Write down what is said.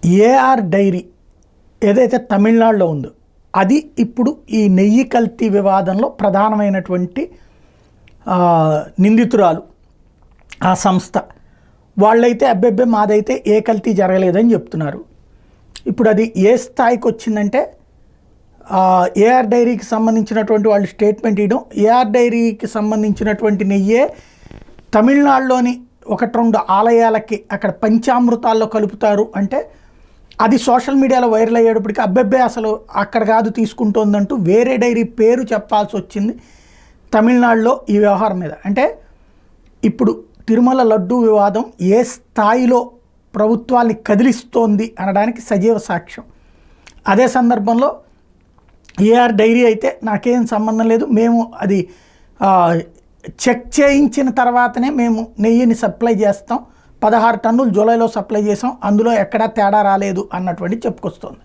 AR dairy ఏదైతే తమిళనాడులో ఉందో అది ఇప్పుడు ఈ నెయ్యి కల్తీ వివాదంలో ప్రధానమైనటువంటి నిందితురాలు. ఆ సంస్థ వాళ్ళైతే అబ్బెబ్బే మాదైతే ఏ కల్తీ జరగలేదని చెప్తున్నారు. ఇప్పుడు అది ఏ స్థాయికి వచ్చిందంటే ఏఆర్ డైరీకి సంబంధించినటువంటి వాళ్ళు స్టేట్మెంట్ ఇవ్వడం, ఏఆర్ డైరీకి సంబంధించినటువంటి నెయ్యే తమిళనాడులోని 1-2 ఆలయాలకి అక్కడ పంచామృతాల్లో కలుపుతారు అంటే అది సోషల్ మీడియాలో వైరల్ అయ్యేటప్పటికి అబ్బెబ్బే అసలు అక్కడ కాదు తీసుకుంటోందంటూ వేరే డైరీ పేరు చెప్పాల్సి వచ్చింది తమిళనాడులో ఈ వ్యవహారం మీద. అంటే ఇప్పుడు తిరుమల లడ్డూ వివాదం ఏ స్థాయిలో ప్రభుత్వాన్ని కదిలిస్తోంది అనడానికి సజీవ సాక్ష్యం. అదే సందర్భంలో ఏఆర్ డైరీ అయితే నాకేం సంబంధం లేదు, మేము అది చెక్ చేయించిన తర్వాతనే మేము నెయ్యిని సప్లై చేస్తాం, 16 టన్నులు జూలైలో సప్లై చేసాం, అందులో ఎక్కడా తేడా రాలేదు అన్నటువంటి చెప్పుకొస్తోంది.